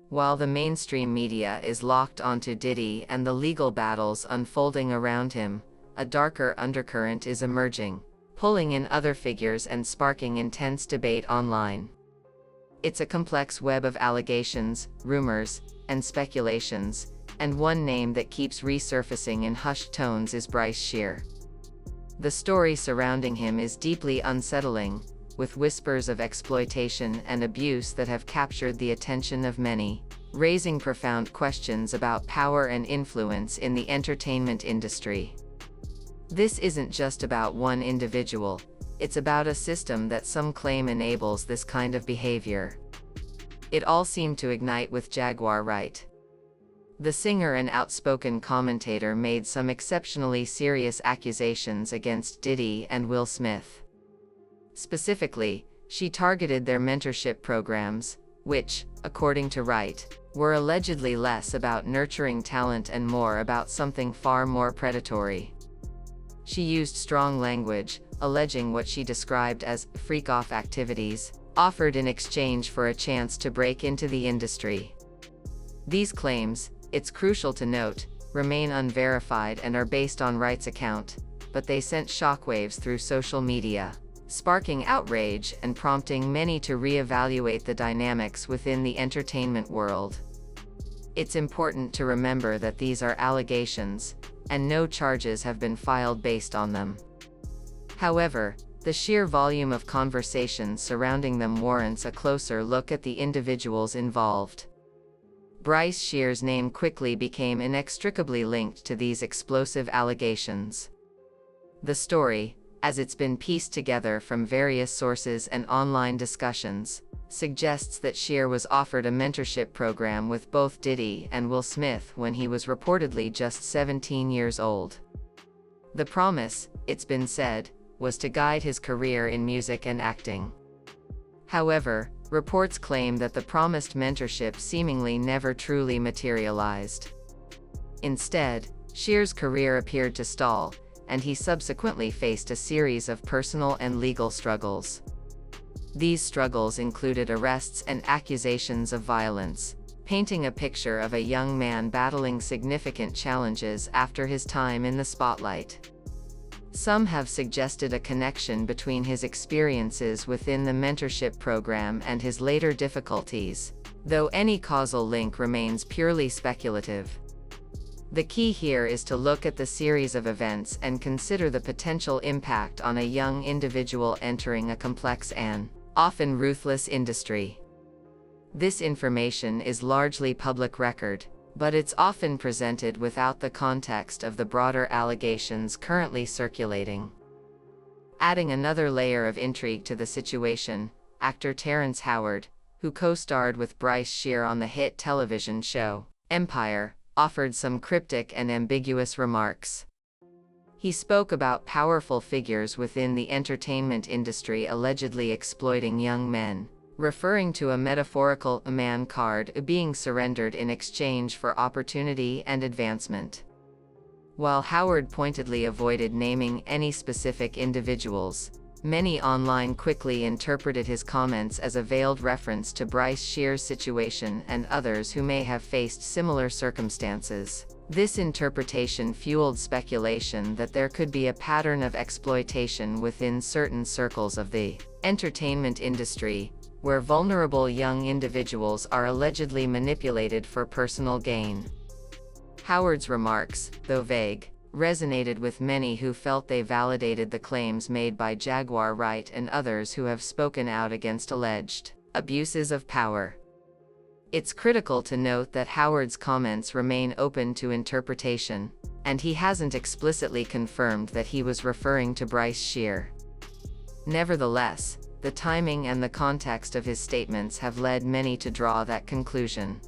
While the mainstream media is locked onto Diddy and the legal battles unfolding around him, a darker undercurrent is emerging, pulling in other figures and sparking intense debate online. It's a complex web of allegations, rumors, and speculations, and one name that keeps resurfacing in hushed tones is Bryshere. The story surrounding him is deeply unsettling, with whispers of exploitation and abuse that have captured the attention of many, raising profound questions about power and influence in the entertainment industry. This isn't just about one individual, it's about a system that some claim enables this kind of behavior. It all seemed to ignite with Jaguar Wright. The singer and outspoken commentator made some exceptionally serious accusations against Diddy and Will Smith. Specifically, she targeted their mentorship programs, which, according to Wright, were allegedly less about nurturing talent and more about something far more predatory. She used strong language, alleging what she described as freak-off activities, offered in exchange for a chance to break into the industry. These claims, it's crucial to note, remain unverified and are based on Wright's account, but they sent shockwaves through social media, sparking outrage and prompting many to reevaluate the dynamics within the entertainment world. It's important to remember that these are allegations, and no charges have been filed based on them. However, the sheer volume of conversations surrounding them warrants a closer look at the individuals involved. Bryshere's name quickly became inextricably linked to these explosive allegations. The story, as it's been pieced together from various sources and online discussions, suggests that Sheer was offered a mentorship program with both Diddy and Will Smith when he was reportedly just 17 years old. The promise, it's been said, was to guide his career in music and acting. However, reports claim that the promised mentorship seemingly never truly materialized. Instead, Sheer's career appeared to stall, and he subsequently faced a series of personal and legal struggles. These struggles included arrests and accusations of violence, painting a picture of a young man battling significant challenges after his time in the spotlight. Some have suggested a connection between his experiences within the mentorship program and his later difficulties, though any causal link remains purely speculative. The key here is to look at the series of events and consider the potential impact on a young individual entering a complex and often ruthless industry. This information is largely public record, but it's often presented without the context of the broader allegations currently circulating. Adding another layer of intrigue to the situation, actor Terrence Howard, who co-starred with Bryshere on the hit television show Empire, offered some cryptic and ambiguous remarks. He spoke about powerful figures within the entertainment industry allegedly exploiting young men, referring to a metaphorical man card being surrendered in exchange for opportunity and advancement. While Howard pointedly avoided naming any specific individuals, many online quickly interpreted his comments as a veiled reference to Bryshere's situation and others who may have faced similar circumstances. This interpretation fueled speculation that there could be a pattern of exploitation within certain circles of the entertainment industry, where vulnerable young individuals are allegedly manipulated for personal gain. Howard's remarks, though vague, resonated with many who felt they validated the claims made by Jaguar Wright and others who have spoken out against alleged abuses of power. It's critical to note that Howard's comments remain open to interpretation, and he hasn't explicitly confirmed that he was referring to Bryshere. Nevertheless, the timing and the context of his statements have led many to draw that conclusion.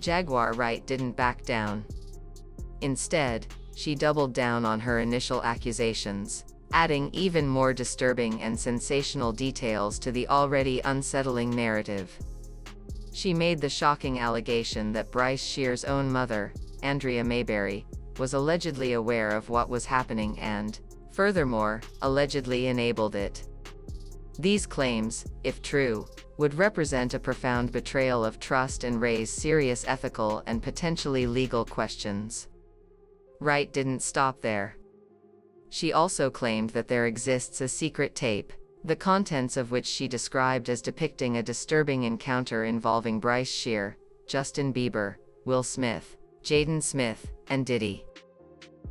Jaguar Wright didn't back down. Instead, she doubled down on her initial accusations, adding even more disturbing and sensational details to the already unsettling narrative. She made the shocking allegation that Bryshere's own mother, Andrea Mayberry, was allegedly aware of what was happening and, furthermore, allegedly enabled it. These claims, if true, would represent a profound betrayal of trust and raise serious ethical and potentially legal questions. Wright didn't stop there. She also claimed that there exists a secret tape, the contents of which she described as depicting a disturbing encounter involving Bryshere, Justin Bieber, Will Smith, Jaden Smith, and Diddy.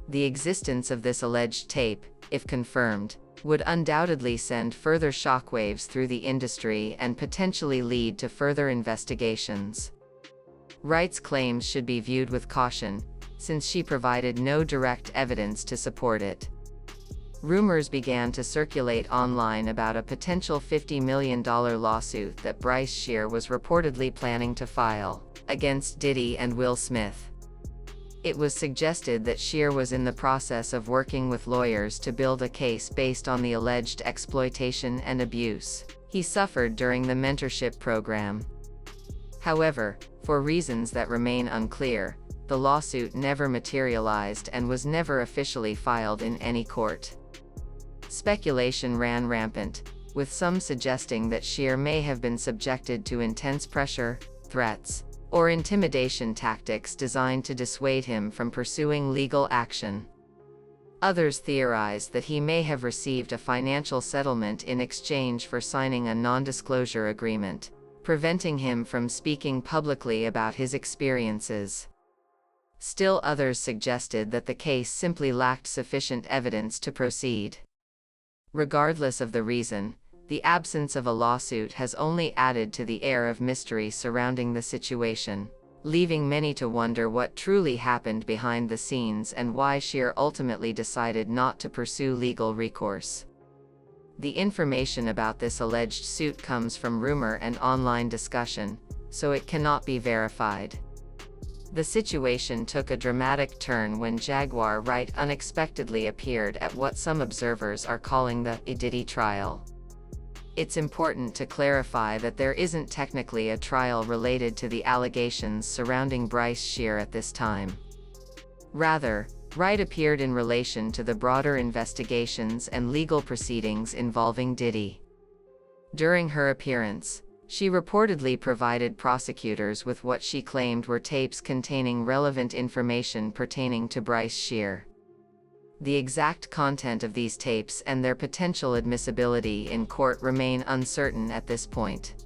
The existence of this alleged tape, if confirmed, would undoubtedly send further shockwaves through the industry and potentially lead to further investigations. Wright's claims should be viewed with caution, since she provided no direct evidence to support it. Rumors began to circulate online about a potential $50 million lawsuit that Bryshere was reportedly planning to file against Diddy and Will Smith. It was suggested that Sheer was in the process of working with lawyers to build a case based on the alleged exploitation and abuse he suffered during the mentorship program. However, for reasons that remain unclear, the lawsuit never materialized and was never officially filed in any court. Speculation ran rampant, with some suggesting that Sheer may have been subjected to intense pressure, threats, or intimidation tactics designed to dissuade him from pursuing legal action. Others theorized that he may have received a financial settlement in exchange for signing a non-disclosure agreement, preventing him from speaking publicly about his experiences. Still others suggested that the case simply lacked sufficient evidence to proceed. Regardless of the reason, the absence of a lawsuit has only added to the air of mystery surrounding the situation, leaving many to wonder what truly happened behind the scenes and why Sheer ultimately decided not to pursue legal recourse. The information about this alleged suit comes from rumor and online discussion, so it cannot be verified. The situation took a dramatic turn when Jaguar Wright unexpectedly appeared at what some observers are calling the Diddy trial. It's important to clarify that there isn't technically a trial related to the allegations surrounding Bryshere at this time. Rather, Wright appeared in relation to the broader investigations and legal proceedings involving Diddy. During her appearance, she reportedly provided prosecutors with what she claimed were tapes containing relevant information pertaining to Bryshere. The exact content of these tapes and their potential admissibility in court remain uncertain at this point.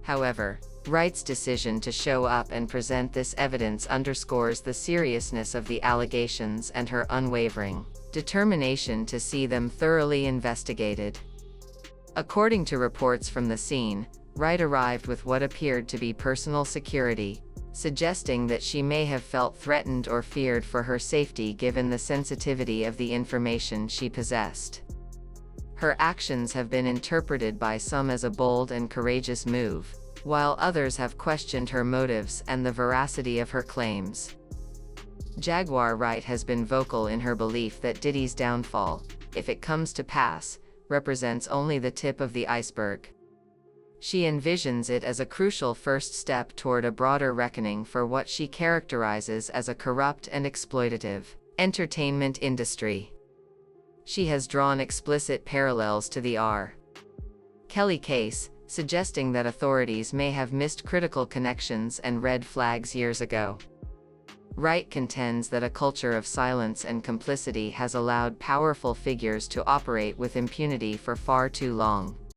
However, Wright's decision to show up and present this evidence underscores the seriousness of the allegations and her unwavering determination to see them thoroughly investigated. According to reports from the scene, Wright arrived with what appeared to be personal security, suggesting that she may have felt threatened or feared for her safety given the sensitivity of the information she possessed. Her actions have been interpreted by some as a bold and courageous move, while others have questioned her motives and the veracity of her claims. Jaguar Wright has been vocal in her belief that Diddy's downfall, if it comes to pass, represents only the tip of the iceberg. She envisions it as a crucial first step toward a broader reckoning for what she characterizes as a corrupt and exploitative entertainment industry. She has drawn explicit parallels to the R. Kelly case, suggesting that authorities may have missed critical connections and red flags years ago. Wright contends that a culture of silence and complicity has allowed powerful figures to operate with impunity for far too long.